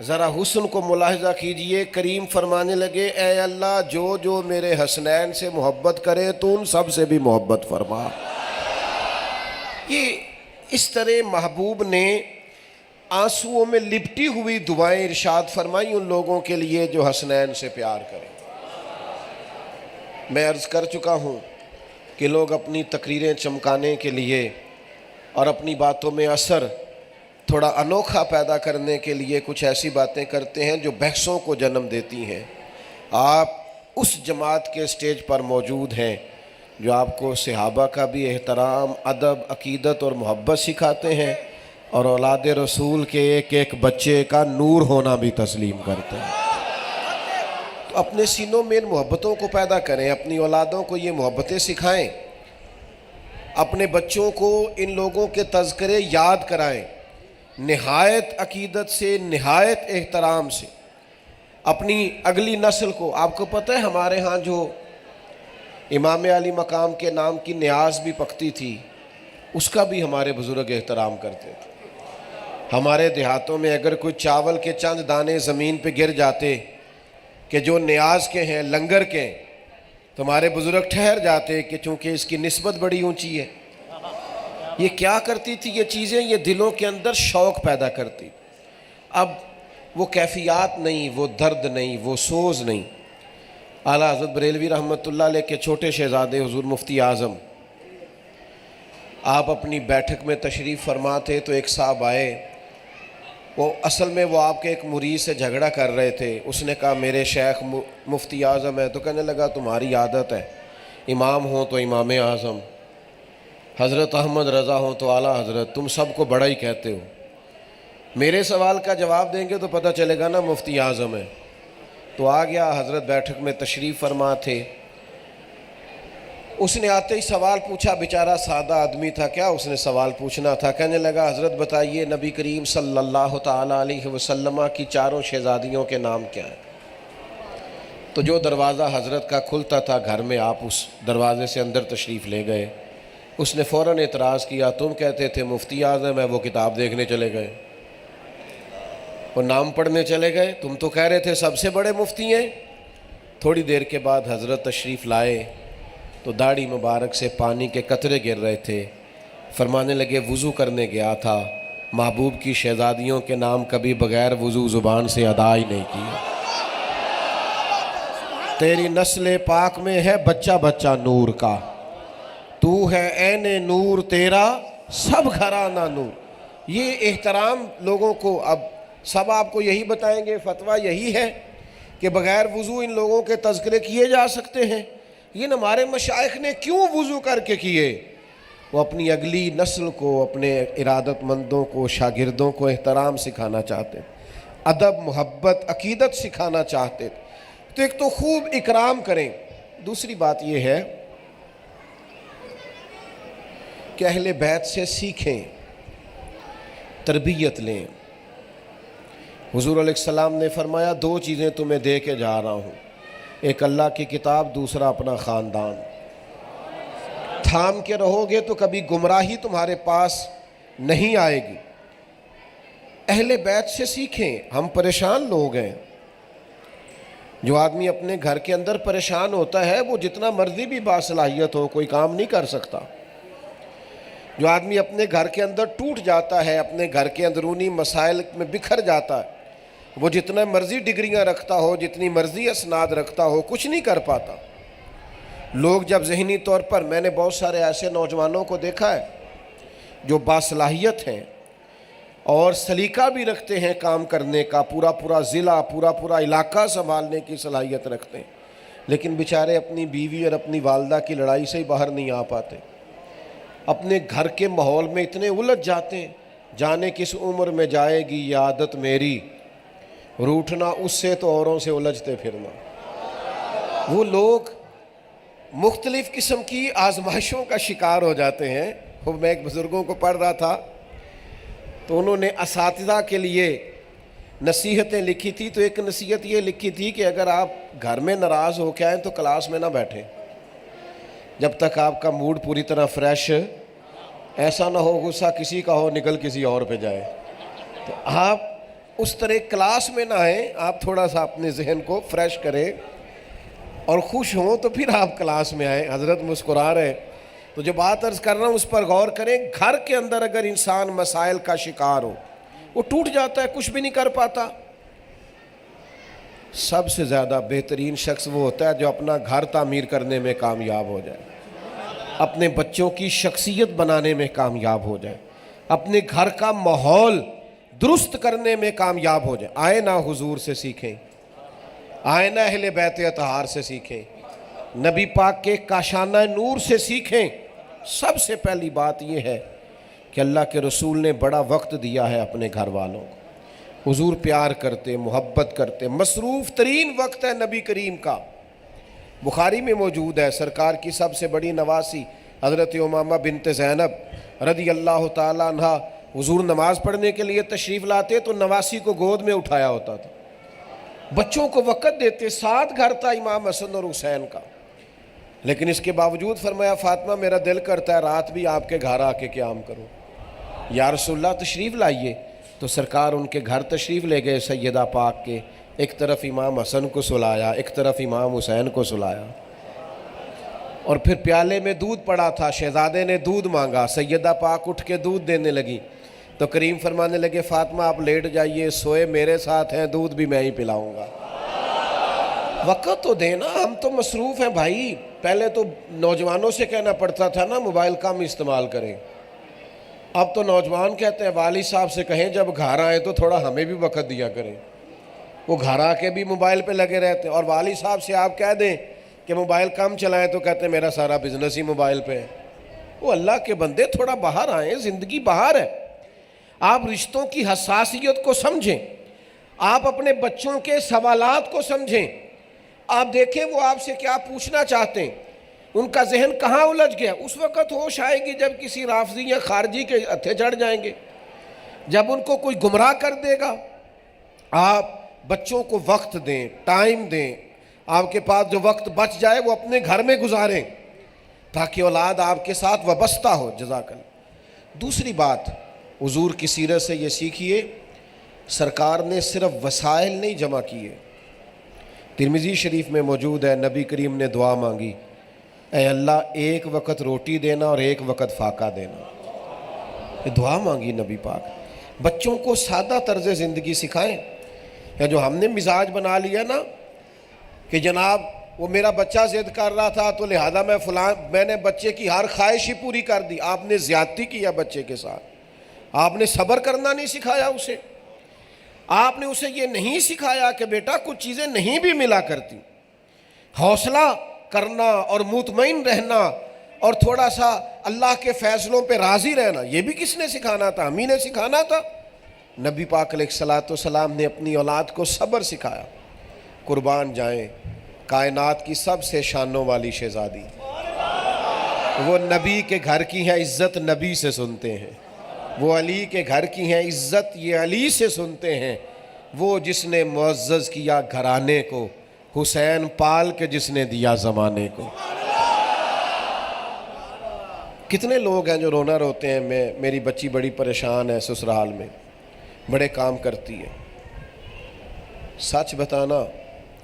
ذرا حسن کو ملاحظہ کیجئے، کریم فرمانے لگے اے اللہ جو جو میرے حسنین سے محبت کرے تو ان سب سے بھی محبت فرما۔ یہ اس طرح محبوب نے آنسوؤں میں لپٹی ہوئی دعائیں ارشاد فرمائی ان لوگوں کے لیے جو حسنین سے پیار کریں۔ میں عرض کر چکا ہوں کہ لوگ اپنی تقریریں چمکانے کے لیے اور اپنی باتوں میں اثر تھوڑا انوکھا پیدا کرنے کے لیے کچھ ایسی باتیں کرتے ہیں جو بحثوں کو جنم دیتی ہیں۔ آپ اس جماعت کے سٹیج پر موجود ہیں جو آپ کو صحابہ کا بھی احترام، ادب، عقیدت اور محبت سکھاتے ہیں، اور اولاد رسول کے ایک ایک بچے کا نور ہونا بھی تسلیم کرتے ہیں۔ تو اپنے سینوں میں ان محبتوں کو پیدا کریں، اپنی اولادوں کو یہ محبتیں سکھائیں، اپنے بچوں کو ان لوگوں کے تذکرے یاد کرائیں، نہایت عقیدت سے، نہایت احترام سے اپنی اگلی نسل کو۔ آپ کو پتہ ہے ہمارے ہاں جو امام علی مقام کے نام کی نیاز بھی پکتی تھی، اس کا بھی ہمارے بزرگ احترام کرتے تھے۔ ہمارے دیہاتوں میں اگر کوئی چاول کے چند دانے زمین پہ گر جاتے کہ جو نیاز کے ہیں، لنگر کے ہیں، تو ہمارے بزرگ ٹھہر جاتے کہ چونکہ اس کی نسبت بڑی اونچی ہے۔ یہ کیا کرتی تھی یہ چیزیں؟ یہ دلوں کے اندر شوق پیدا کرتی۔ اب وہ کیفیات نہیں، وہ درد نہیں، وہ سوز نہیں۔ اعلیٰ حضرت بریلوی رحمۃ اللہ علیہ کے چھوٹے شہزادے حضور مفتی اعظم، آپ اپنی بیٹھک میں تشریف فرما تھے تو ایک صاحب آئے، وہ اصل میں وہ آپ کے ایک مرید سے جھگڑا کر رہے تھے۔ اس نے کہا میرے شیخ مفتی اعظم ہے، تو کہنے لگا تمہاری عادت ہے، امام ہوں تو امام اعظم، حضرت احمد رضا ہوں تو اعلیٰ حضرت، تم سب کو بڑا ہی کہتے ہو، میرے سوال کا جواب دیں گے تو پتہ چلے گا نا مفتی اعظم ہے۔ تو آ گیا، حضرت بیٹھک میں تشریف فرما تھے۔ اس نے آتے ہی سوال پوچھا، بیچارہ سادہ آدمی تھا، کیا اس نے سوال پوچھنا تھا؟ کہنے لگا حضرت بتائیے نبی کریم صلی اللہ تعالیٰ علیہ وسلم کی چاروں شہزادیوں کے نام کیا ہیں؟ تو جو دروازہ حضرت کا کھلتا تھا گھر میں، آپ اس دروازے سے اندر تشریف لے گئے۔ اس نے فوراً اعتراض کیا، تم کہتے تھے مفتی اعظم ہے، وہ کتاب دیکھنے چلے گئے، وہ نام پڑھنے چلے گئے، تم تو کہہ رہے تھے سب سے بڑے مفتی ہیں۔ تھوڑی دیر کے بعد حضرت تشریف لائے تو داڑھی مبارک سے پانی کے قطرے گر رہے تھے۔ فرمانے لگے وضو کرنے گیا تھا، محبوب کی شہزادیوں کے نام کبھی بغیر وضو زبان سے ادا ہی نہیں کیا۔ تیری نسل پاک میں ہے بچہ بچہ نور کا، تو ہے عین نور تیرا سب گھرانہ نور۔ یہ احترام لوگوں کو، اب سب آپ کو یہی بتائیں گے، فتویٰ یہی ہے کہ بغیر وضو ان لوگوں کے تذکرے کیے جا سکتے ہیں۔ یہ ہمارے مشائخ نے کیوں وضو کر کے کیے؟ وہ اپنی اگلی نسل کو، اپنے ارادت مندوں کو، شاگردوں کو احترام سکھانا چاہتے، ادب، محبت، عقیدت سکھانا چاہتے۔ تو ایک تو خوب اکرام کریں، دوسری بات یہ ہے کہ اہل بیت سے سیکھیں، تربیت لیں۔ حضور علیہ السلام نے فرمایا دو چیزیں تمہیں دے کے جا رہا ہوں، ایک اللہ کی کتاب، دوسرا اپنا خاندان۔ تھام کے رہو گے تو کبھی گمراہی تمہارے پاس نہیں آئے گی۔ اہل بیت سے سیکھیں۔ ہم پریشان لوگ ہیں، جو آدمی اپنے گھر کے اندر پریشان ہوتا ہے وہ جتنا مرضی بھی باصلاحیت ہو کوئی کام نہیں کر سکتا۔ جو آدمی اپنے گھر کے اندر ٹوٹ جاتا ہے، اپنے گھر کے اندرونی مسائل میں بکھر جاتا ہے، وہ جتنا مرضی ڈگریاں رکھتا ہو، جتنی مرضی اسناد رکھتا ہو، کچھ نہیں کر پاتا۔ لوگ جب ذہنی طور پر، میں نے بہت سارے ایسے نوجوانوں کو دیکھا ہے جو باصلاحیت ہیں اور سلیقہ بھی رکھتے ہیں کام کرنے کا، پورا پورا ضلع، پورا پورا علاقہ سنبھالنے کی صلاحیت رکھتے ہیں، لیکن بیچارے اپنی بیوی اور اپنی والدہ کی لڑائی سے ہی باہر نہیں آ پاتے، اپنے گھر کے ماحول میں اتنے الجھ جاتے ہیں۔ جانے کس عمر میں جائے گی یہ عادت میری، روٹھنا اس سے تو اوروں سے الجھتے پھرنا۔ وہ لوگ مختلف قسم کی آزمائشوں کا شکار ہو جاتے ہیں۔ میں ایک بزرگوں کو پڑھ رہا تھا تو انہوں نے اساتذہ کے لیے نصیحتیں لکھی تھی، تو ایک نصیحت یہ لکھی تھی کہ اگر آپ گھر میں ناراض ہو کے آئیں تو کلاس میں نہ بیٹھیں جب تک آپ کا موڈ پوری طرح فریش، ایسا نہ ہو غصہ کسی کا ہو نکل کسی اور پہ جائے۔ تو آپ اس طرح کلاس میں نہ آئیں، آپ تھوڑا سا اپنے ذہن کو فریش کریں اور خوش ہوں تو پھر آپ کلاس میں آئیں۔ حضرت مسکرا رہے، تو جو بات عرض کر رہا ہوں اس پر غور کریں۔ گھر کے اندر اگر انسان مسائل کا شکار ہو، وہ ٹوٹ جاتا ہے، کچھ بھی نہیں کر پاتا۔ سب سے زیادہ بہترین شخص وہ ہوتا ہے جو اپنا گھر تعمیر کرنے میں کامیاب ہو جائے، اپنے بچوں کی شخصیت بنانے میں کامیاب ہو جائے، اپنے گھر کا ماحول درست کرنے میں کامیاب ہو جائے۔ آئے نہ حضور سے سیکھیں، آئے نہ اہل بیت اطہار سے سیکھیں، نبی پاک کے کاشانہ نور سے سیکھیں۔ سب سے پہلی بات یہ ہے کہ اللہ کے رسول نے بڑا وقت دیا ہے اپنے گھر والوں کو۔ حضور پیار کرتے، محبت کرتے، مصروف ترین وقت ہے نبی کریم کا۔ بخاری میں موجود ہے، سرکار کی سب سے بڑی نواسی حضرت امامہ بنت زینب رضی اللہ تعالیٰ عنہ، حضور نماز پڑھنے کے لیے تشریف لاتے تو نواسی کو گود میں اٹھایا ہوتا تھا، بچوں کو وقت دیتے۔ ساتھ گھر تھا امام حسن اور حسین کا، لیکن اس کے باوجود فرمایا فاطمہ میرا دل کرتا ہے رات بھی آپ کے گھر آ کے قیام کروں، یا رسول اللہ تشریف لائیے۔ تو سرکار ان کے گھر تشریف لے گئے سیدہ پاک کے، ایک طرف امام حسن کو سلایا، ایک طرف امام حسین کو سلایا، اور پھر پیالے میں دودھ پڑا تھا، شہزادے نے دودھ مانگا، سیدہ پاک اٹھ کے دودھ دینے لگی تو کریم فرمانے لگے فاطمہ آپ لیٹ جائیے، سوئے میرے ساتھ ہیں، دودھ بھی میں ہی پلاؤں گا۔ وقت تو دینا، ہم تو مصروف ہیں بھائی۔ پہلے تو نوجوانوں سے کہنا پڑتا تھا نا موبائل کم استعمال کریں، اب تو نوجوان کہتے ہیں والد صاحب سے کہیں جب گھر آئیں تو تھوڑا ہمیں بھی وقت دیا کریں۔ وہ گھر آ کے بھی موبائل پہ لگے رہتے ہیں، اور والد صاحب سے آپ کہہ دیں کہ موبائل کم چلائیں تو کہتے ہیں میرا سارا بزنس ہی موبائل پہ ہے۔ وہ اللہ کے بندے تھوڑا باہر آئیں، زندگی باہر ہے۔ آپ رشتوں کی حساسیت کو سمجھیں، آپ اپنے بچوں کے سوالات کو سمجھیں، آپ دیکھیں وہ آپ سے کیا پوچھنا چاہتے ہیں، ان کا ذہن کہاں الجھ گیا۔ اس وقت ہوش آئے گی جب کسی رافضی یا خارجی کے ہتھے چڑھ جائیں گے، جب ان کو کوئی گمراہ کر دے گا۔ آپ بچوں کو وقت دیں، ٹائم دیں، آپ کے پاس جو وقت بچ جائے وہ اپنے گھر میں گزاریں تاکہ اولاد آپ کے ساتھ وابستہ ہو۔ جزاک اللہ۔ دوسری بات، حضور کی سیرت سے یہ سیکھیے، سرکار نے صرف وسائل نہیں جمع کیے۔ ترمذی شریف میں موجود ہے، نبی کریم نے دعا مانگی، اے اللہ ایک وقت روٹی دینا اور ایک وقت فاقہ دینا۔ یہ دعا مانگی نبی پاک۔ بچوں کو سادہ طرز زندگی سکھائیں، یا جو ہم نے مزاج بنا لیا نا کہ جناب وہ میرا بچہ ضد کر رہا تھا تو لہذا میں نے بچے کی ہر خواہش ہی پوری کر دی۔ آپ نے زیادتی کیا بچے کے ساتھ، آپ نے صبر کرنا نہیں سکھایا اسے، آپ نے اسے یہ نہیں سکھایا کہ بیٹا کچھ چیزیں نہیں بھی ملا کرتی۔ حوصلہ کرنا اور مطمئن رہنا اور تھوڑا سا اللہ کے فیصلوں پہ راضی رہنا، یہ بھی کس نے سکھانا تھا؟ ہم ہی نے سکھانا تھا۔ نبی پاک علیہ الصلوۃ والسلام نے اپنی اولاد کو صبر سکھایا۔ قربان جائیں کائنات کی سب سے شانوں والی شہزادی، وہ نبی کے گھر کی ہیں، عزت نبی سے سنتے ہیں۔ وہ علی کے گھر کی ہیں، عزت یہ علی سے سنتے ہیں۔ وہ جس نے معزز کیا گھرانے کو، حسین پال کے جس نے دیا زمانے کو۔ کتنے لوگ ہیں جو رونا روتے ہیں، میری بچی بڑی پریشان ہے سسرال میں، بڑے کام کرتی ہے۔ سچ بتانا،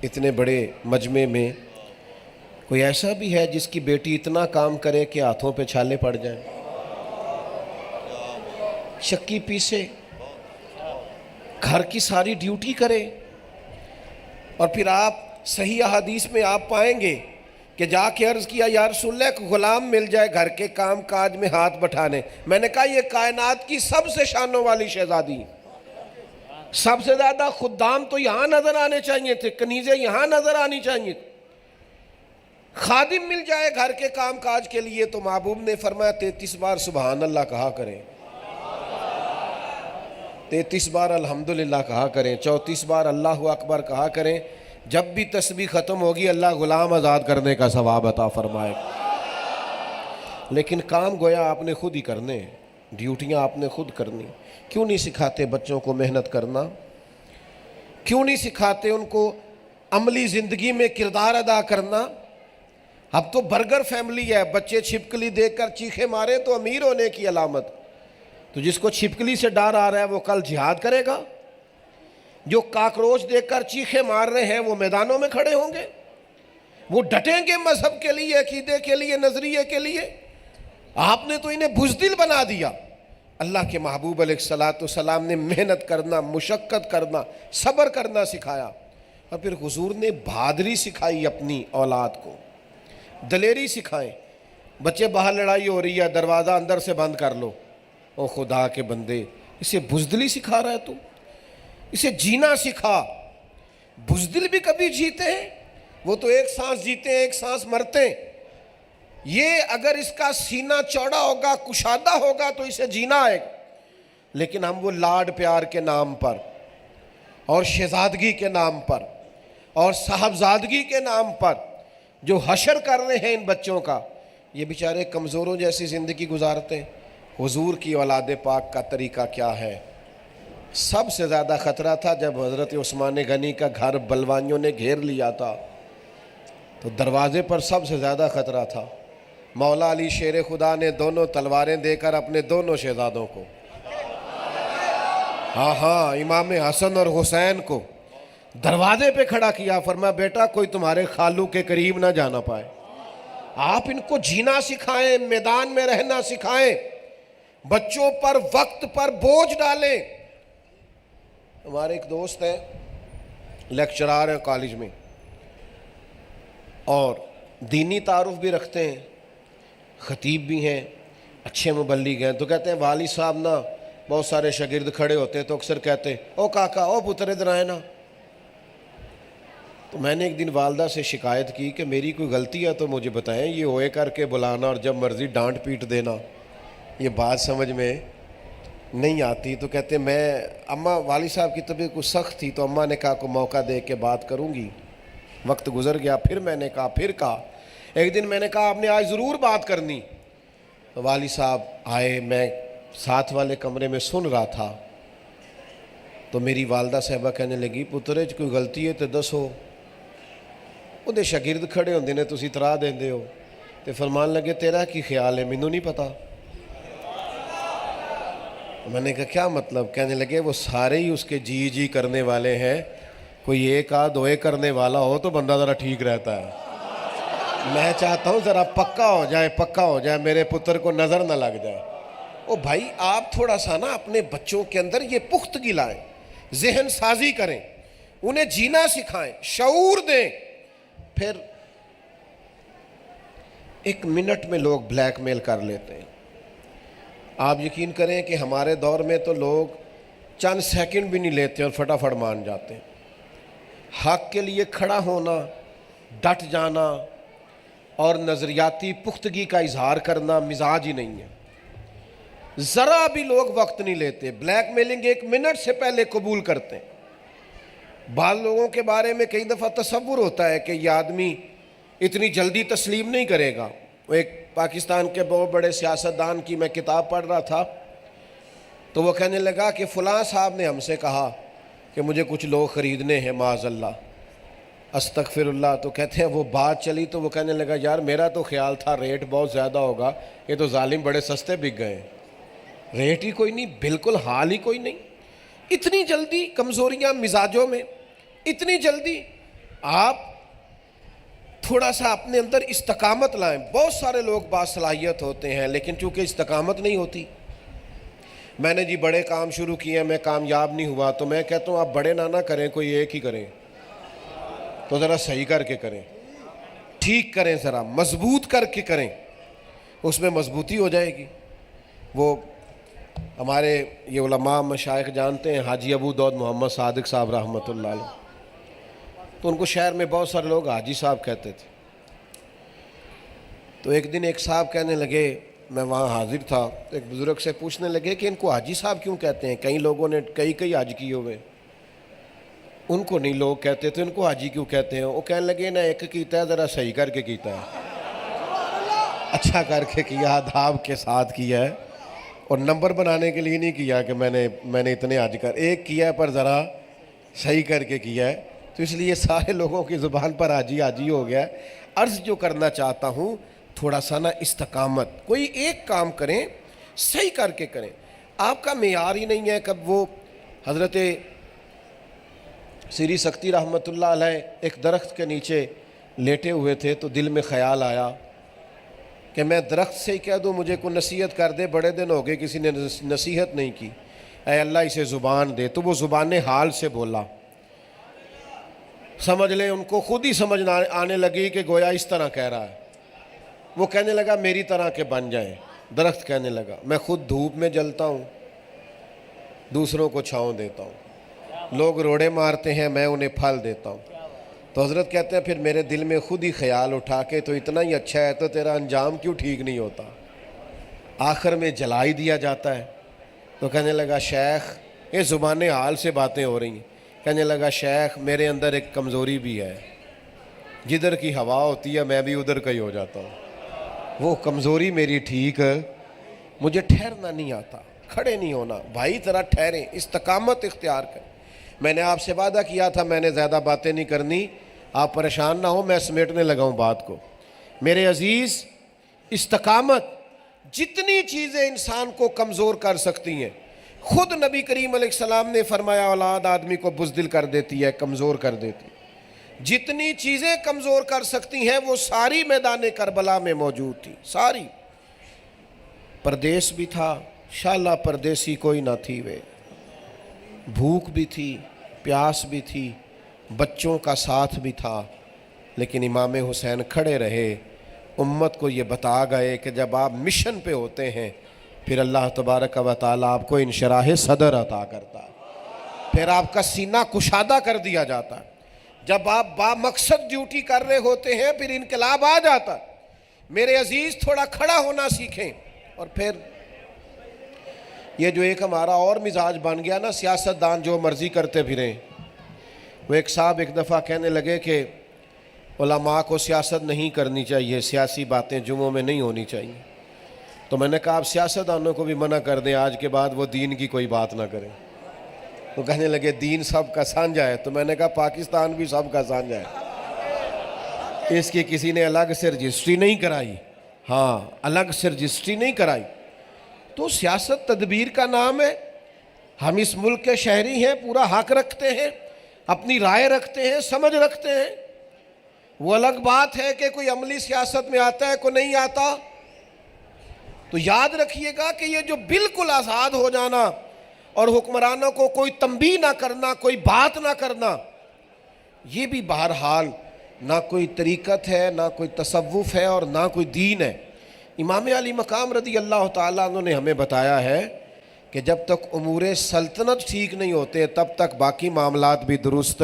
اتنے بڑے مجمع میں کوئی ایسا بھی ہے جس کی بیٹی اتنا کام کرے کہ ہاتھوں پہ چھالے پڑ جائیں؟ چکی پیسے، گھر کی ساری ڈیوٹی کرے، اور پھر آپ صحیح احادیث میں آپ پائیں گے کہ جا کے عرض کیا یا رسول اللہ ایک غلام مل جائے گھر کے کام کاج میں ہاتھ بٹھانے۔ میں نے کہا یہ کائنات کی سب سے شانوں والی شہزادی، سب سے زیادہ خدام تو یہاں نظر آنے چاہیے تھے، کنیزیں یہاں نظر آنی چاہیے۔ خادم مل جائے گھر کے کام کاج کے لیے تو محبوب نے فرمایا 33 بار سبحان اللہ کہا کریں، 33 بار الحمدللہ کہا کریں، 34 بار اللہ اکبر کہا کریں۔ جب بھی تسبیح ختم ہوگی اللہ غلام آزاد کرنے کا ثواب عطا فرمائے۔ لیکن کام گویا آپ نے خود ہی کرنے، ڈیوٹیاں آپ نے خود کرنی۔ کیوں نہیں سکھاتے بچوں کو محنت کرنا؟ کیوں نہیں سکھاتے ان کو عملی زندگی میں کردار ادا کرنا؟ اب تو برگر فیملی ہے، بچے چھپکلی دیکھ کر چیخے مارے تو امیر ہونے کی علامت۔ تو جس کو چھپکلی سے ڈر آ رہا ہے وہ کل جہاد کرے گا؟ جو کاکروچ دیکھ کر چیخے مار رہے ہیں وہ میدانوں میں کھڑے ہوں گے؟ وہ ڈٹیں گے مذہب کے لیے، عقیدے کے لیے، نظریے کے لیے؟ آپ نے تو انہیں بزدل بنا دیا۔ اللہ کے محبوب علیہ الصلوۃ والسلام نے محنت کرنا، مشقت کرنا، صبر کرنا سکھایا، اور پھر حضور نے بہادری سکھائی اپنی اولاد کو، دلیری سکھائیں۔ بچے باہر لڑائی ہو رہی ہے، دروازہ اندر سے بند کر لو۔ او خدا کے بندے، اسے بزدلی سکھا رہا ہے تو؟ اسے جینا سکھا۔ بزدل بھی کبھی جیتے ہیں؟ وہ تو ایک سانس جیتے ہیں، ایک سانس مرتے ہیں۔ یہ اگر اس کا سینہ چوڑا ہوگا، کشادہ ہوگا تو اسے جینا آئے گا۔ لیکن ہم وہ لاڈ پیار کے نام پر اور شہزادگی کے نام پر اور صاحبزادگی کے نام پر جو حشر کر رہے ہیں ان بچوں کا، یہ بیچارے کمزوروں جیسی زندگی گزارتے ہیں۔ حضور کی اولاد پاک کا طریقہ کیا ہے؟ سب سے زیادہ خطرہ تھا جب حضرت عثمان غنی کا گھر بلوانیوں نے گھیر لیا تھا، تو دروازے پر سب سے زیادہ خطرہ تھا۔ مولا علی شیر خدا نے دونوں تلواریں دے کر اپنے دونوں شہزادوں کو، ہاں امام حسن اور حسین کو دروازے پہ کھڑا کیا، فرمایا بیٹا کوئی تمہارے خالو کے قریب نہ جانا پائے۔ آپ ان کو جینا سکھائیں، میدان میں رہنا سکھائیں، بچوں پر وقت پر بوجھ ڈالیں۔ ہمارے ایک دوست ہیں، لیکچرار ہیں کالج میں، اور دینی تعارف بھی رکھتے ہیں، خطیب بھی ہیں، اچھے مبلغ ہیں۔ تو کہتے ہیں والد صاحب نا بہت سارے شاگرد کھڑے ہوتے ہیں تو اکثر کہتے ہیں او کاکا، او پتر ادھر آئے نا۔ تو میں نے ایک دن والدہ سے شکایت کی کہ میری کوئی غلطی ہے تو مجھے بتائیں، یہ ہوئے کر کے بلانا اور جب مرضی ڈانٹ پیٹ دینا، یہ بات سمجھ میں نہیں آتی۔ تو کہتے ہیں میں اماں والد صاحب کی طبیعت کچھ سخت تھی تو اماں نے کہا کو موقع دے کے بات کروں گی۔ وقت گزر گیا، پھر میں نے کہا ایک دن میں نے کہا آپ نے آج ضرور بات کرنی۔ تو والد صاحب آئے، میں ساتھ والے کمرے میں سن رہا تھا، تو میری والدہ صاحبہ کہنے لگی پتر چ کوئی غلطی ہے تو دسو، وہ شاگرد کھڑے ہوندے نے تسی ترا دیندے ہو۔ تو فرمان لگے تیرا کی خیال ہے؟ مینوں نہیں پتا۔ میں نے کہا کیا مطلب؟ کہنے لگے وہ سارے ہی اس کے جی جی کرنے والے ہیں، کوئی ایک آدھ کرنے والا ہو تو بندہ ذرا ٹھیک رہتا ہے۔ میں چاہتا ہوں ذرا پکا ہو جائے، میرے پتر کو نظر نہ لگ جائے۔ او بھائی آپ تھوڑا سا نا اپنے بچوں کے اندر یہ پختگی لائیں، ذہن سازی کریں، انہیں جینا سکھائیں، شعور دیں۔ پھر ایک منٹ میں لوگ بلیک میل کر لیتے ہیں۔ آپ یقین کریں کہ ہمارے دور میں تو لوگ چند سیکنڈ بھی نہیں لیتے اور فٹافٹ مان جاتے ہیں۔ حق کے لیے کھڑا ہونا، ڈٹ جانا اور نظریاتی پختگی کا اظہار کرنا مزاج ہی نہیں ہے۔ ذرا بھی لوگ وقت نہیں لیتے، بلیک میلنگ ایک منٹ سے پہلے قبول کرتے ہیں۔ بعض لوگوں کے بارے میں کئی دفعہ تصور ہوتا ہے کہ یہ آدمی اتنی جلدی تسلیم نہیں کرے گا۔ وہ ایک پاکستان کے بہت بڑے سیاستدان کی میں کتاب پڑھ رہا تھا، تو وہ کہنے لگا کہ فلاں صاحب نے ہم سے کہا کہ مجھے کچھ لوگ خریدنے ہیں، معاذ اللہ استغفر اللہ۔ تو کہتے ہیں وہ بات چلی تو وہ کہنے لگا یار میرا تو خیال تھا ریٹ بہت زیادہ ہوگا، یہ تو ظالم بڑے سستے بک گئے ہیں۔ ریٹ ہی کوئی نہیں، بالکل حال ہی کوئی نہیں۔ اتنی جلدی کمزوریاں مزاجوں میں، اتنی جلدی آپ تھوڑا سا اپنے اندر استقامت لائیں۔ بہت سارے لوگ باصلاحیت ہوتے ہیں لیکن چونکہ استقامت نہیں ہوتی۔ میں نے جی بڑے کام شروع کیے ہیں، میں کامیاب نہیں ہوا، تو میں کہتا ہوں آپ بڑے نہ کریں، کوئی ایک ہی کریں تو ذرا صحیح کر کے کریں، ٹھیک کریں، ذرا مضبوط کر کے کریں، اس میں مضبوطی ہو جائے گی۔ وہ ہمارے یہ علماء مشائخ جانتے ہیں حاجی ابو داؤد محمد صادق صاحب رحمۃ اللہ علیہ، تو ان کو شہر میں بہت سارے لوگ حاجی صاحب کہتے تھے۔ تو ایک دن ایک صاحب کہنے لگے، میں وہاں حاضر تھا، ایک بزرگ سے پوچھنے لگے کہ ان کو حاجی صاحب کیوں کہتے ہیں؟ کئی لوگوں نے کئی حج کیے ہوئے، ان کو نہیں لوگ کہتے تھے، ان کو حاجی کیوں کہتے ہیں؟ وہ کہنے لگے نہ ایک کیتا ہے، ذرا صحیح کر کے کیتا ہے، اچھا کر کے کیا، آداب کے ساتھ کیا ہے، اور نمبر بنانے کے لیے نہیں کیا کہ میں نے اتنے حج کر، ایک کیا ہے پر ذرا صحیح کر کے کیا ہے۔ تو اس لیے سارے لوگوں کی زبان پر حاجی ہو گیا ہے۔ عرض جو کرنا چاہتا ہوں تھوڑا سا نا استقامت، کوئی ایک کام کریں صحیح کر کے کریں۔ آپ کا معیار ہی نہیں ہے کب وہ حضرت سری سکتی رحمۃ اللہ علیہ ایک درخت کے نیچے لیٹے ہوئے تھے تو دل میں خیال آیا کہ میں درخت سے ہی کہہ دوں مجھے کوئی نصیحت کر دے، بڑے دن ہو گئے کسی نے نصیحت نہیں کی، اے اللہ اسے زبان دے۔ تو وہ زبان حال سے بولا، سمجھ لیں ان کو خود ہی سمجھ آنے لگی کہ گویا اس طرح کہہ رہا ہے۔ وہ کہنے لگا میری طرح کے بن جائیں۔ درخت کہنے لگا میں خود دھوپ میں جلتا ہوں، دوسروں کو چھاؤں دیتا ہوں، لوگ روڑے مارتے ہیں میں انہیں پھل دیتا ہوں۔ تو حضرت کہتے ہیں پھر میرے دل میں خود ہی خیال اٹھا کہ تو اتنا ہی اچھا ہے تو تیرا انجام کیوں ٹھیک نہیں ہوتا، آخر میں جلا ہی دیا جاتا ہے۔ تو کہنے لگا شیخ، یہ زبان حال سے باتیں ہو رہی ہیں، کہنے لگا شیخ میرے اندر ایک کمزوری بھی ہے، جدھر کی ہوا ہوتی ہے میں بھی ادھر کا ہی ہو جاتا ہوں، وہ کمزوری میری ٹھیک ہے، مجھے ٹھہرنا نہیں آتا، کھڑے نہیں ہونا۔ بھائی ذرا ٹھہریں، استقامت اختیار کریں۔ میں نے آپ سے وعدہ کیا تھا میں نے زیادہ باتیں نہیں کرنی، آپ پریشان نہ ہو، میں سمیٹنے لگا ہوں بات کو۔ میرے عزیز، استقامت جتنی چیزیں انسان کو کمزور کر سکتی ہیں، خود نبی کریم علیہ السلام نے فرمایا اولاد آدمی کو بزدل کر دیتی ہے، کمزور کر دیتی ہے۔ جتنی چیزیں کمزور کر سکتی ہیں وہ ساری میدان کربلا میں موجود تھی، ساری۔ پردیس بھی تھا، شالا پردیسی کوئی نہ تھی وے، بھوک بھی تھی، پیاس بھی تھی، بچوں کا ساتھ بھی تھا، لیکن امام حسین کھڑے رہے، امت کو یہ بتا گئے کہ جب آپ مشن پہ ہوتے ہیں پھر اللہ تبارک و تعالیٰ آپ کو انشراح صدر عطا کرتا ہے، پھر آپ کا سینہ کشادہ کر دیا جاتا ہے۔ جب آپ با مقصد ڈیوٹی کر رہے ہوتے ہیں پھر انقلاب آ جاتا ہے۔ میرے عزیز تھوڑا کھڑا ہونا سیکھیں۔ اور پھر یہ جو ایک ہمارا اور مزاج بن گیا نا، سیاستدان جو مرضی کرتے پھریں۔ وہ ایک صاحب ایک دفعہ کہنے لگے کہ علماء کو سیاست نہیں کرنی چاہیے، سیاسی باتیں جمعوں میں نہیں ہونی چاہیے۔ تو میں نے کہا آپ سیاستدانوں کو بھی منع کر دیں آج کے بعد وہ دین کی کوئی بات نہ کریں۔ وہ کہنے لگے دین سب کا سانجھا ہے۔ تو میں نے کہا پاکستان بھی سب کا سانجھا ہے، اس کی کسی نے الگ سے رجسٹری نہیں کرائی، ہاں الگ سے رجسٹری نہیں کرائی۔ تو سیاست تدبیر کا نام ہے، ہم اس ملک کے شہری ہیں، پورا حق رکھتے ہیں، اپنی رائے رکھتے ہیں، سمجھ رکھتے ہیں۔ وہ الگ بات ہے کہ کوئی عملی سیاست میں آتا ہے کوئی نہیں آتا۔ تو یاد رکھیے گا کہ یہ جو بالکل آزاد ہو جانا اور حکمرانوں کو کوئی تنبیہ نہ کرنا، کوئی بات نہ کرنا، یہ بھی بہرحال نہ کوئی طریقت ہے، نہ کوئی تصوف ہے اور نہ کوئی دین ہے۔ امام علی مقام رضی اللہ تعالیٰ عنہ نے ہمیں بتایا ہے کہ جب تک امور سلطنت ٹھیک نہیں ہوتے تب تک باقی معاملات بھی درست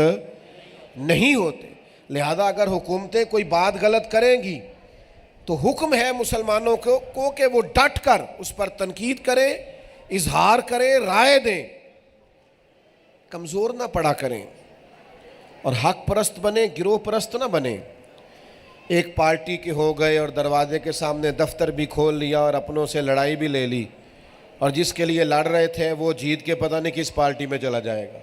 نہیں ہوتے۔ لہذا اگر حکومتیں کوئی بات غلط کریں گی تو حکم ہے مسلمانوں کو کہ وہ ڈٹ کر اس پر تنقید کریں، اظہار کریں، رائے دیں، کمزور نہ پڑا کریں اور حق پرست بنیں، گروہ پرست نہ بنیں۔ ایک پارٹی کے ہو گئے اور دروازے کے سامنے دفتر بھی کھول لیا اور اپنوں سے لڑائی بھی لے لی، اور جس کے لیے لڑ رہے تھے وہ جیت کے پتہ نہیں کس پارٹی میں چلا جائے گا۔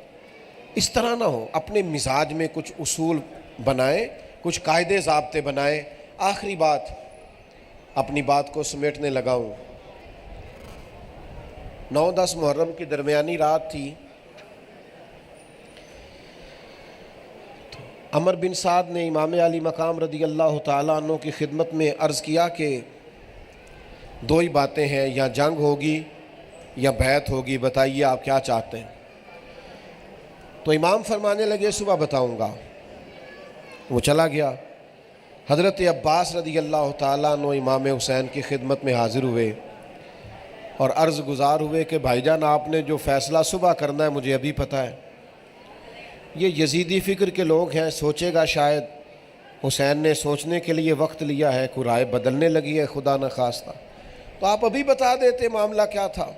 اس طرح نہ ہو، اپنے مزاج میں کچھ اصول بنائیں، کچھ قاعدے ضابطے بنائیں۔ آخری بات، اپنی بات کو سمیٹنے لگا ہوں۔ 9-10 محرم کی درمیانی رات تھی، عمر بن سعد نے امام علی مقام رضی اللہ تعالیٰ عنہ کی خدمت میں عرض کیا کہ دو ہی باتیں ہیں، یا جنگ ہوگی یا بیعت ہوگی، بتائیے آپ کیا چاہتے ہیں؟ تو امام فرمانے لگے صبح بتاؤں گا۔ وہ چلا گیا۔ حضرت عباس رضی اللہ تعالیٰ عنہ امام حسین کی خدمت میں حاضر ہوئے اور عرض گزار ہوئے کہ بھائی جان آپ نے جو فیصلہ صبح کرنا ہے مجھے ابھی پتہ ہے۔ یہ یزیدی فکر کے لوگ ہیں، سوچے گا شاید حسین نے سوچنے کے لیے وقت لیا ہے، کوئی رائے بدلنے لگی ہے خدا نخواستہ، تو آپ ابھی بتا دیتے معاملہ کیا تھا۔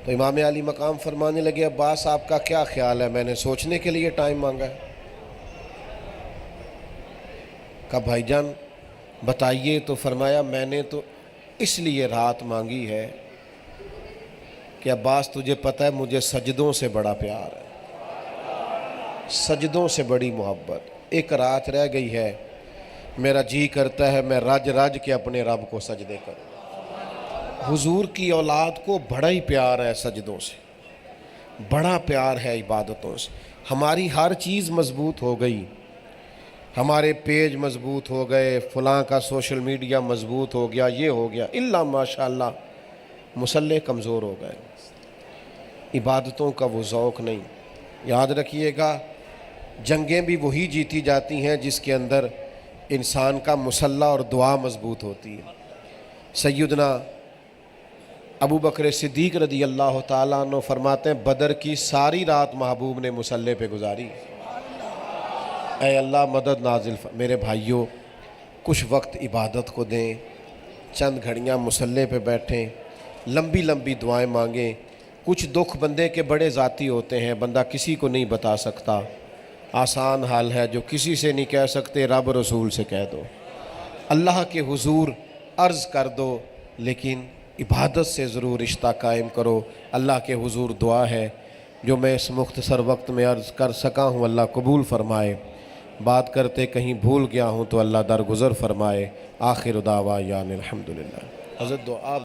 تو امام علی مقام فرمانے لگے عباس آپ کا کیا خیال ہے؟ میں نے سوچنے کے لیے ٹائم مانگا ہے۔ کہا بھائی جان بتائیے۔ تو فرمایا میں نے تو اس لیے رات مانگی ہے کہ عباس تجھے پتہ ہے مجھے سجدوں سے بڑا پیار ہے، سجدوں سے بڑی محبت۔ ایک رات رہ گئی ہے، میرا جی کرتا ہے میں رج رج کے اپنے رب کو سجدے کروں۔ حضور کی اولاد کو بڑا ہی پیار ہے سجدوں سے، بڑا پیار ہے عبادتوں سے. ہماری ہر چیز مضبوط ہو گئی, ہمارے پیج مضبوط ہو گئے, فلاں کا سوشل میڈیا مضبوط ہو گیا, یہ ہو گیا, الا ماشاءاللہ مسلح کمزور ہو گئے, عبادتوں کا وہ ذوق نہیں. یاد رکھیے گا, جنگیں بھی وہی جیتی جاتی ہیں جس کے اندر انسان کا مسلح اور دعا مضبوط ہوتی ہے. سیدنا ابو بکر صدیق رضی اللہ تعالیٰ عنہ فرماتے ہیں بدر کی ساری رات محبوب نے مسلح پہ گزاری. اے اللہ مدد نازل میرے بھائیوں, کچھ وقت عبادت کو دیں, چند گھڑیاں مسلح پہ بیٹھیں, لمبی لمبی دعائیں مانگیں. کچھ دکھ بندے کے بڑے ذاتی ہوتے ہیں, بندہ کسی کو نہیں بتا سکتا. آسان حال ہے, جو کسی سے نہیں کہہ سکتے رب رسول سے کہہ دو, اللہ کے حضور عرض کر دو, لیکن عبادت سے ضرور رشتہ قائم کرو. اللہ کے حضور دعا ہے جو میں اس مختصر وقت میں عرض کر سکا ہوں, اللہ قبول فرمائے. بات کرتے کہیں بھول گیا ہوں تو اللہ درگزر فرمائے. آخر دعوانا الحمدللہ. حضرت دعا